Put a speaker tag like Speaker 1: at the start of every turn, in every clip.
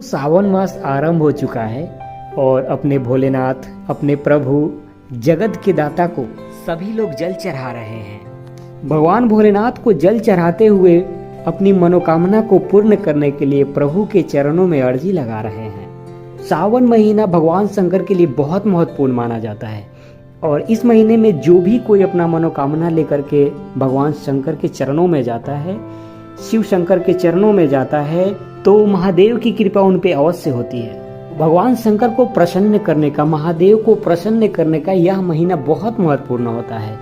Speaker 1: सावन मास आरंभ हो चुका है और अपने भोलेनाथ, अपने प्रभु, जगत के दाता को सभी लोग जल चढ़ा रहे हैं। भगवान भोलेनाथ को जल चढ़ाते हुए अपनी मनोकामना को पूर्ण करने के लिए प्रभु के चरणों में अर्जी लगा रहे हैं। सावन महीना भगवान शंकर के लिए बहुत महत्वपूर्ण माना जाता है और इस महीने में जो भी कोई अपना मनोकामना लेकर के भगवान शंकर के चरणों में जाता है, शिव शंकर के चरणों में जाता है, तो महादेव की कृपा उन पे अवश्य होती है। भगवान शंकर को प्रसन्न करने का, महादेव को प्रसन्न करने का यह महीना बहुत महत्वपूर्ण होता है।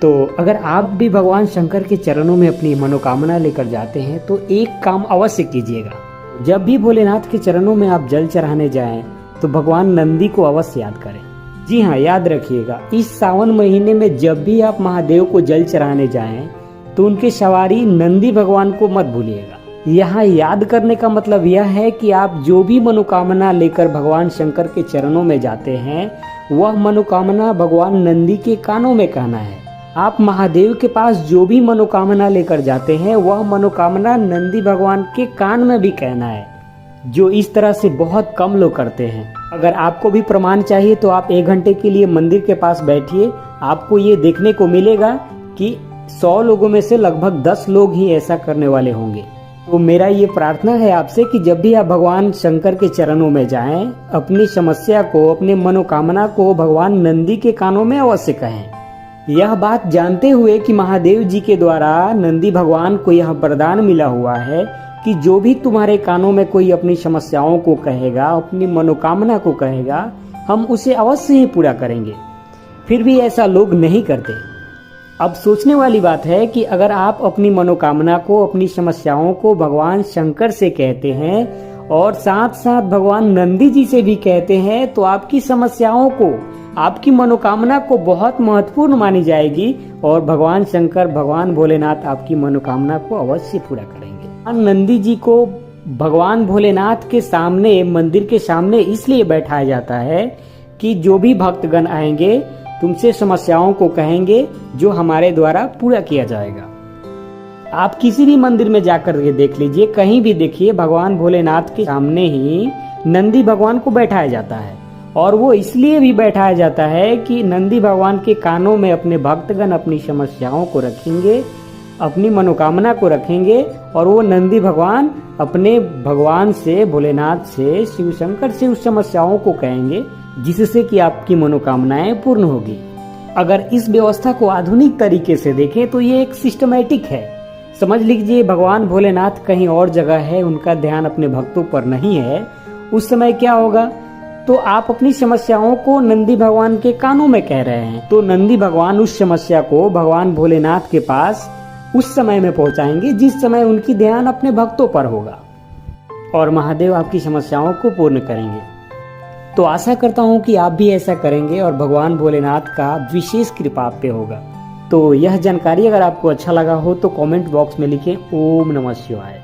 Speaker 1: तो अगर आप भी भगवान शंकर के चरणों में अपनी मनोकामना लेकर जाते हैं तो एक काम अवश्य कीजिएगा। जब भी भोलेनाथ के चरणों में आप जल चढ़ाने जाएं तो भगवान नंदी को अवश्य याद करें। जी हाँ, याद रखिएगा, इस सावन महीने में जब भी आप महादेव को जल चढ़ाने जाएं तो उनके सवारी नंदी भगवान को मत भूलिएगा। यहाँ याद करने का मतलब यह है कि आप जो भी मनोकामना लेकर भगवान शंकर के चरणों में जाते हैं वह मनोकामना भगवान नंदी के कानों में कहना है। आप महादेव के पास जो भी मनोकामना लेकर जाते हैं वह मनोकामना नंदी भगवान के कान में भी कहना है, जो इस तरह से बहुत कम लोग करते हैं। अगर आपको भी प्रमाण चाहिए तो आप 1 घंटे के लिए मंदिर के पास बैठिए, आपको ये देखने को मिलेगा कि 100 लोगों में से लगभग 10 लोग ही ऐसा करने वाले होंगे। तो मेरा ये प्रार्थना है आपसे कि जब भी आप भगवान शंकर के चरणों में जाएं, अपनी समस्या को, अपने मनोकामना को भगवान नंदी के कानों में अवश्य कहें। यह बात जानते हुए कि महादेव जी के द्वारा नंदी भगवान को यह वरदान मिला हुआ है कि जो भी तुम्हारे कानों में कोई अपनी समस्याओं को कहेगा, अपनी मनोकामना को कहेगा, हम उसे अवश्य ही पूरा करेंगे। फिर भी ऐसा लोग नहीं करते। अब सोचने वाली बात है कि अगर आप अपनी मनोकामना को, अपनी समस्याओं को भगवान शंकर से कहते हैं और साथ साथ भगवान नंदी जी से भी कहते हैं तो आपकी समस्याओं को, आपकी मनोकामना को बहुत महत्वपूर्ण मानी जाएगी और भगवान शंकर, भगवान भोलेनाथ आपकी मनोकामना को अवश्य पूरा करेंगे। नंदी जी को भगवान भोलेनाथ के सामने, मंदिर के सामने इसलिए बैठाया जाता है कि जो भी भक्तगण आएंगे तुमसे समस्याओं को कहेंगे जो हमारे द्वारा पूरा किया जाएगा। आप किसी भी मंदिर में जाकर के देख लीजिए, कहीं भी देखिए, भगवान भोलेनाथ के सामने ही नंदी भगवान को बैठाया जाता है और वो इसलिए भी बैठाया जाता है कि नंदी भगवान के कानों में अपने भक्तगण अपनी समस्याओं को रखेंगे, अपनी मनोकामना को रखेंगे और वो नंदी भगवान अपने भगवान से, भोलेनाथ से, शिव शंकर से उस समस्याओं को कहेंगे जिससे कि आपकी मनोकामनाएं पूर्ण होगी। अगर इस व्यवस्था को आधुनिक तरीके से देखें तो ये एक सिस्टमैटिक है। समझ लीजिए भगवान भोलेनाथ कहीं और जगह है, उनका ध्यान अपने भक्तों पर नहीं है। उस समय क्या होगा, तो आप अपनी समस्याओं को नंदी भगवान के कानों में कह रहे हैं तो नंदी भगवान उस समस्या को भगवान भोलेनाथ के पास उस समय में पहुंचाएंगे जिस समय उनकी ध्यान अपने भक्तों पर होगा और महादेव आपकी समस्याओं को पूर्ण करेंगे। तो आशा करता हूं कि आप भी ऐसा करेंगे और भगवान भोलेनाथ का विशेष कृपा आप पे होगा। तो यह जानकारी अगर आपको अच्छा लगा हो तो कमेंट बॉक्स में लिखें ओम नमः शिवाय।